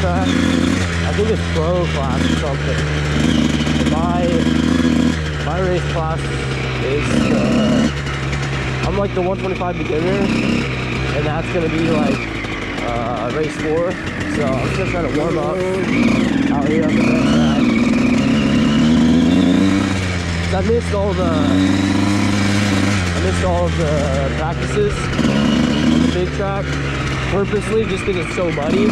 track. I think it's pro class or something. My race class is I'm like the 125 beginner, and that's gonna be like race 4. So I'm just trying to warm up out here on the best track. I missed all of the practices on the big track purposely just because it's so muddy.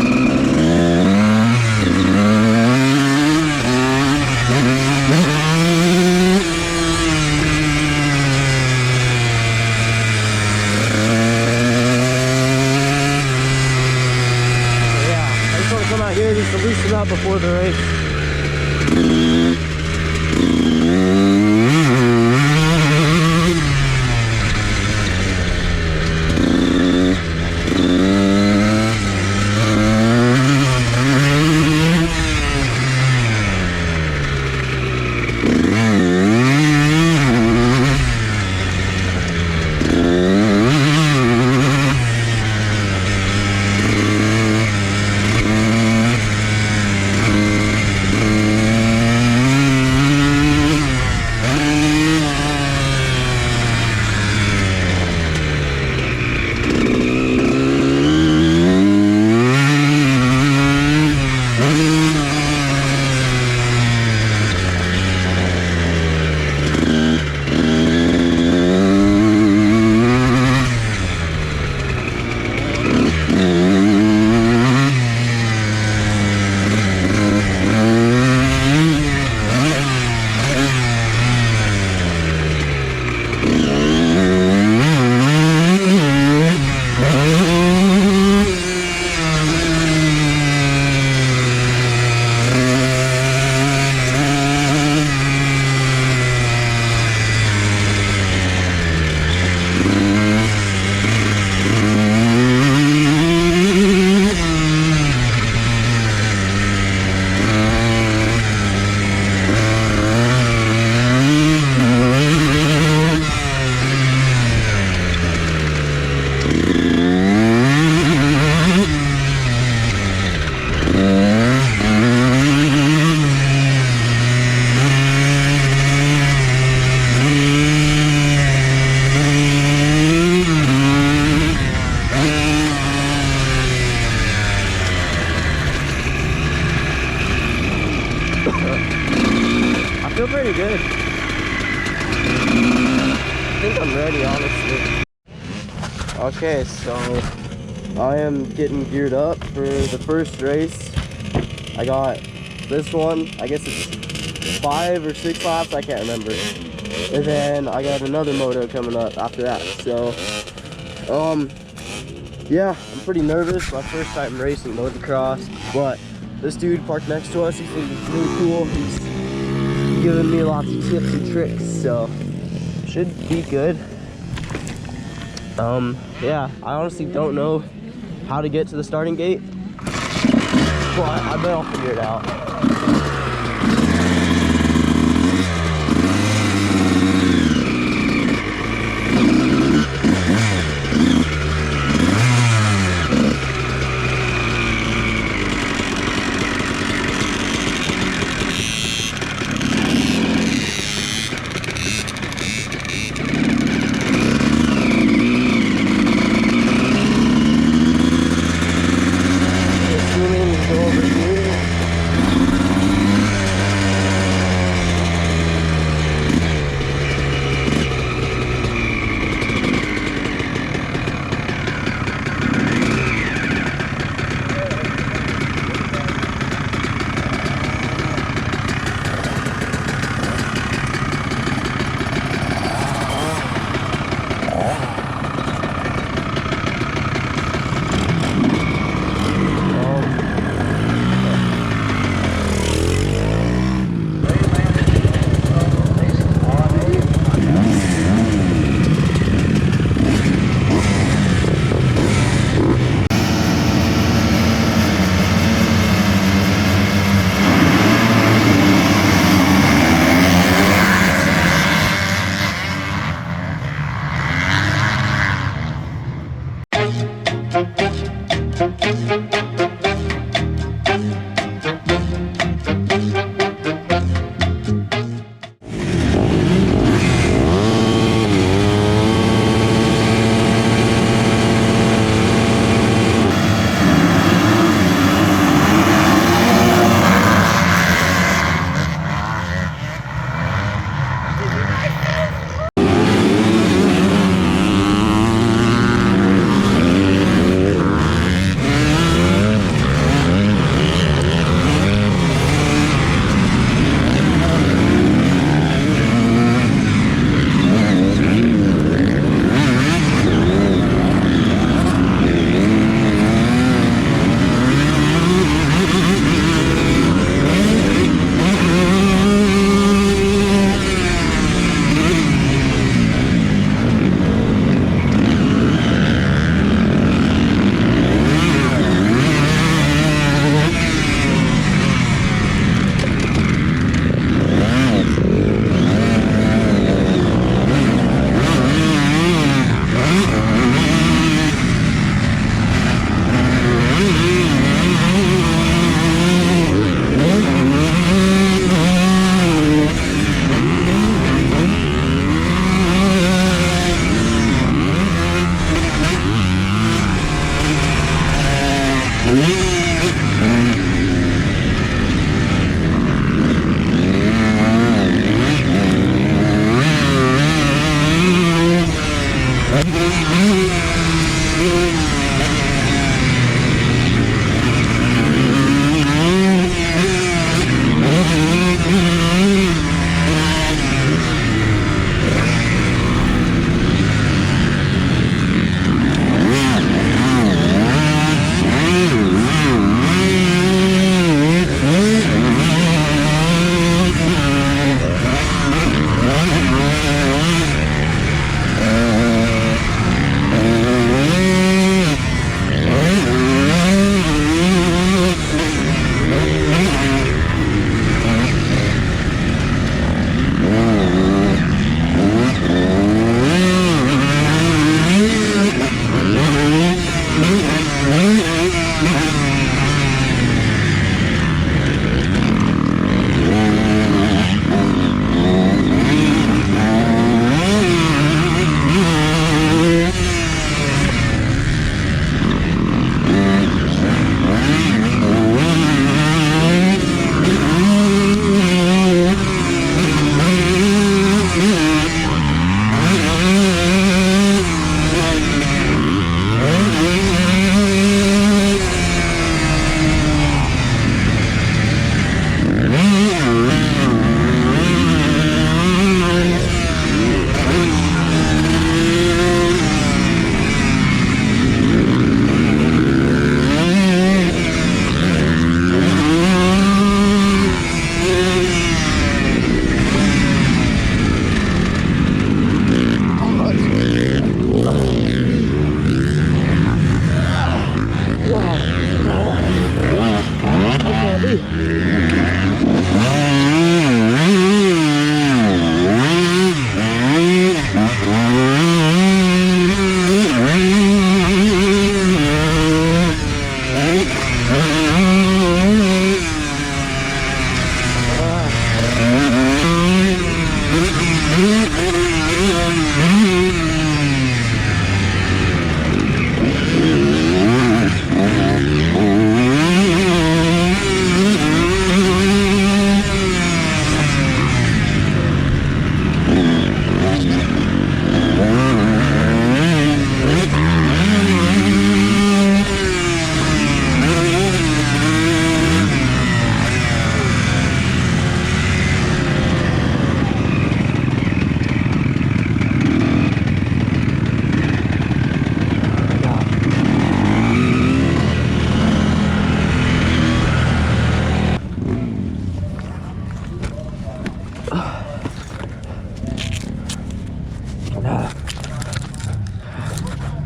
Come out here just to loosen up before the race. I feel pretty good. I think I'm ready, honestly. Okay, so I am getting geared up for the first race. I got this one, I guess it's 5 or 6 laps, I can't remember. And then I got another moto coming up after that. So, yeah, I'm pretty nervous. My first time racing motocross, but this dude parked next to us, he's really cool. He's giving me lots of tips and tricks, so should be good. Yeah, I honestly don't know how to get to the starting gate, but I bet I'll figure it out. Go over here.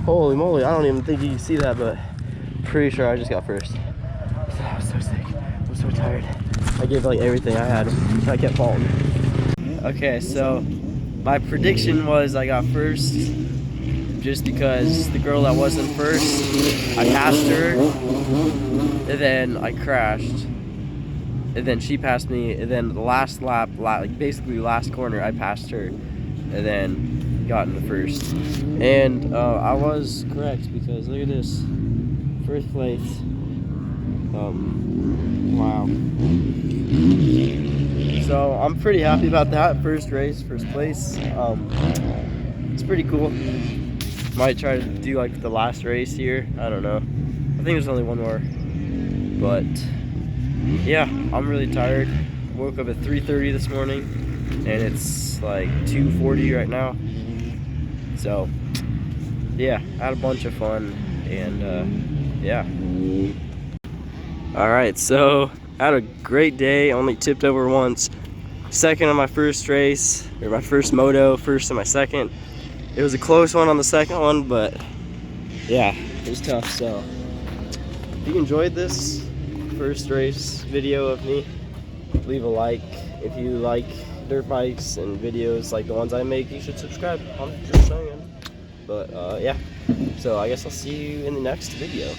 Holy moly, I don't even think you can see that, but pretty sure I just got first. I was so sick. I'm so tired. I gave like everything I had. I kept falling. Okay, so my prediction was I got first just because the girl that wasn't first, I passed her, and then I crashed. And then she passed me, and then the last lap, like basically last corner, I passed her, and then got in the first. And I was correct because look at this, first place. Wow. So I'm pretty happy about that. First race, first place. It's pretty cool. Might try to do like the last race here. I don't know. I think there's only one more, but. Yeah, I'm really tired. Woke up at 3:30 this morning, and it's like 2:40 right now. So, yeah, I had a bunch of fun, and yeah. All right, so I had a great day. Only tipped over once. Second on my first race, or my first moto. First on my second. It was a close one on the second one, but yeah, it was tough. So, if you enjoyed this first race video of me, leave a like. If you like dirt bikes and videos like the ones I make, you should subscribe. I'm just saying. But yeah, so I guess I'll see you in the next video.